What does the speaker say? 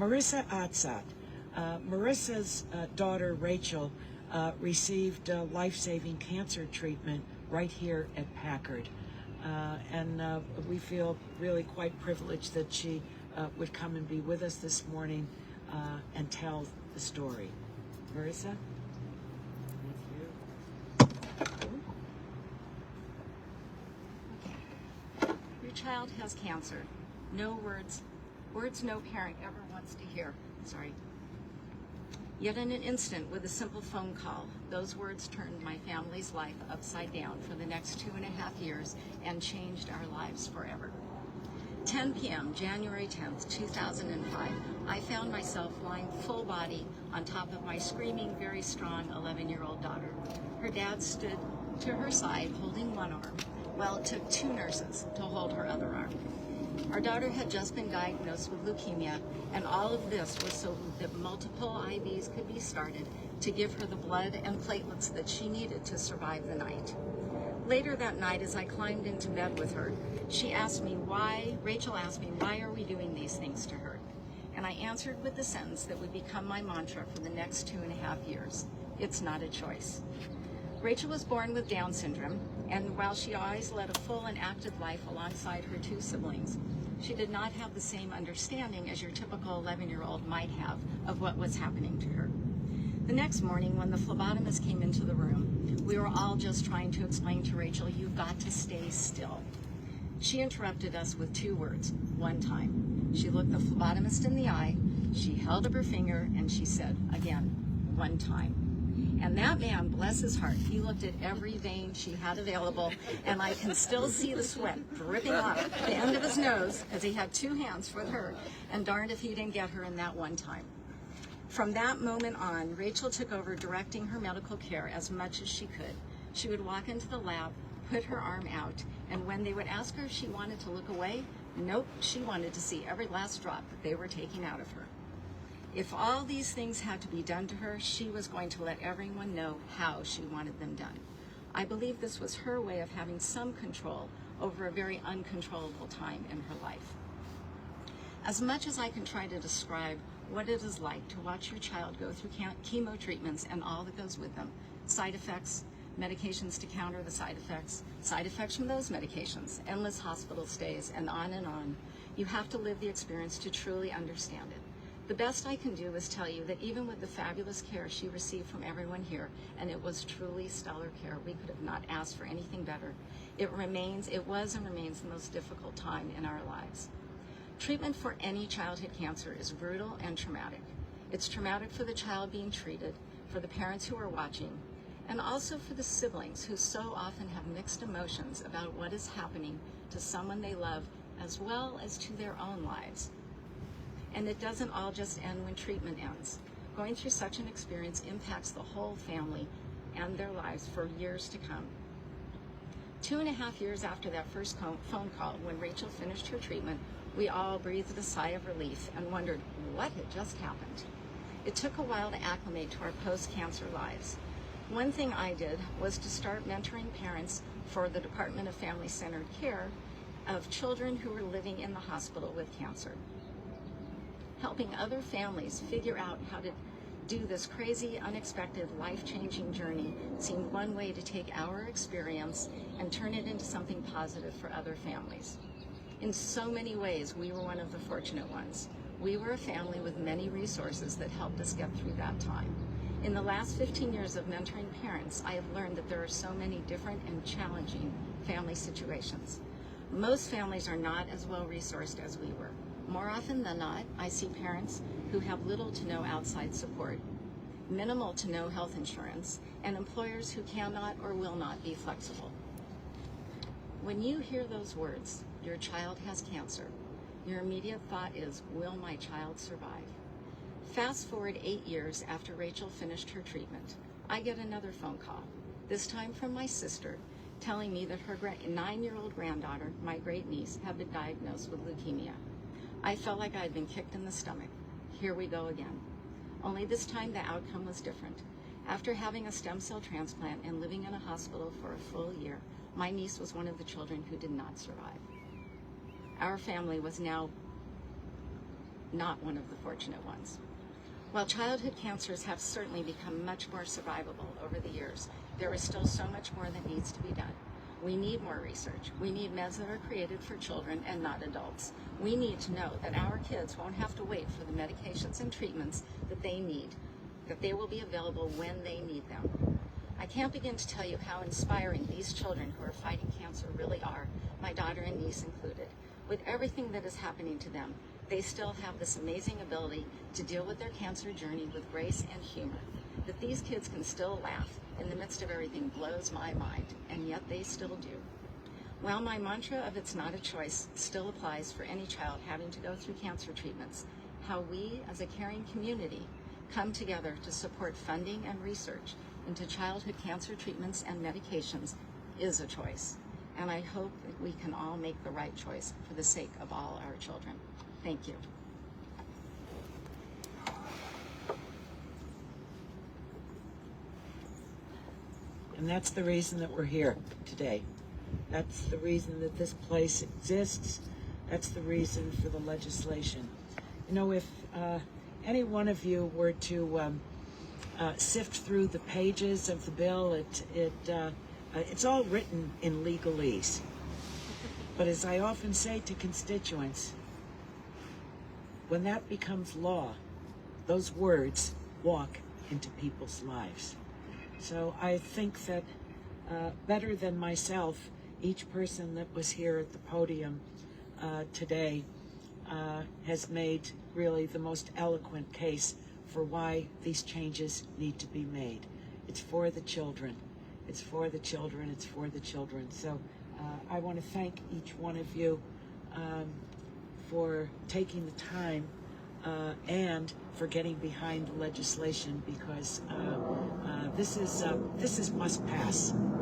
Marisa Atsatt. Marisa's daughter, Rachel, received life-saving cancer treatment right here at Packard. And we feel really quite privileged that she would come and be with us this morning and tell the story. Marisa? Your child has cancer. No words no parent ever wants to hear. Sorry. Yet in an instant, with a simple phone call, those words turned my family's life upside down for the next 2.5 years and changed our lives forever. 10 p.m., January 10th, 2005, I found myself lying full body on top of my screaming, very strong 11-year-old daughter. Her dad stood to her side holding one arm, while it took 2 nurses to hold her other arm. Our daughter had just been diagnosed with leukemia, and all of this was so that multiple IVs could be started to give her the blood and platelets that she needed to survive the night. Later that night, as I climbed into bed with her, Rachel asked me, why are we doing these things to her? And I answered with the sentence that would become my mantra for the next 2.5 years. It's not a choice. Rachel was born with Down syndrome, and while she always led a full and active life alongside her 2 siblings, she did not have the same understanding as your typical 11-year-old might have of what was happening to her. The next morning, when the phlebotomist came into the room, we were all just trying to explain to Rachel, you've got to stay still. She interrupted us with 2 words, one time. She looked the phlebotomist in the eye, she held up her finger, and she said, again, one time. And that man, bless his heart, he looked at every vein she had available, and I can still see the sweat dripping off the end of his nose, because he had 2 hands for her, and darned if he didn't get her in that one time. From that moment on, Rachel took over directing her medical care as much as she could. She would walk into the lab, put her arm out, and when they would ask her if she wanted to look away, nope, she wanted to see every last drop that they were taking out of her. If all these things had to be done to her, she was going to let everyone know how she wanted them done. I believe this was her way of having some control over a very uncontrollable time in her life. As much as I can try to describe what it is like to watch your child go through chemo treatments and all that goes with them, side effects, medications to counter the side effects from those medications, endless hospital stays, and on, you have to live the experience to truly understand it. The best I can do is tell you that even with the fabulous care she received from everyone here, and it was truly stellar care, we could have not asked for anything better, it was and remains the most difficult time in our lives. Treatment for any childhood cancer is brutal and traumatic. It's traumatic for the child being treated, for the parents who are watching, and also for the siblings who so often have mixed emotions about what is happening to someone they love as well as to their own lives. And it doesn't all just end when treatment ends. Going through such an experience impacts the whole family and their lives for years to come. 2.5 years after that first phone call, when Rachel finished her treatment, we all breathed a sigh of relief and wondered what had just happened. It took a while to acclimate to our post-cancer lives. One thing I did was to start mentoring parents for the Department of Family-Centered Care of children who were living in the hospital with cancer. Helping other families figure out how to do this crazy, unexpected, life-changing journey seemed one way to take our experience and turn it into something positive for other families. In so many ways, we were one of the fortunate ones. We were a family with many resources that helped us get through that time. In the last 15 years of mentoring parents, I have learned that there are so many different and challenging family situations. Most families are not as well resourced as we were. More often than not, I see parents who have little to no outside support, minimal to no health insurance, and employers who cannot or will not be flexible. When you hear those words, your child has cancer, your immediate thought is, will my child survive? Fast forward 8 years after Rachel finished her treatment, I get another phone call, this time from my sister, telling me that her 9-year-old granddaughter, my great niece, had been diagnosed with leukemia. I felt like I had been kicked in the stomach. Here we go again. Only this time the outcome was different. After having a stem cell transplant and living in a hospital for a full year, my niece was one of the children who did not survive. Our family was now not one of the fortunate ones. While childhood cancers have certainly become much more survivable over the years, there is still so much more that needs to be done. We need more research. We need meds that are created for children and not adults. We need to know that our kids won't have to wait for the medications and treatments that they need, that they will be available when they need them. I can't begin to tell you how inspiring these children who are fighting cancer really are, my daughter and niece included. With everything that is happening to them, they still have this amazing ability to deal with their cancer journey with grace and humor. That these kids can still laugh in the midst of everything blows my mind, and yet they still do. While my mantra of it's not a choice still applies for any child having to go through cancer treatments, how we as a caring community come together to support funding and research into childhood cancer treatments and medications is a choice. And I hope that we can all make the right choice for the sake of all our children. Thank you. And that's the reason that we're here today. That's the reason that this place exists. That's the reason for the legislation. You know, if any one of you were to sift through the pages of the bill, it's all written in legalese. But as I often say to constituents, when that becomes law, those words walk into people's lives. So I think that better than myself, each person that was here at the podium today has made really the most eloquent case for why these changes need to be made. It's for the children. It's for the children. It's for the children. So I want to thank each one of you for taking the time and for getting behind the legislation, because this is must pass.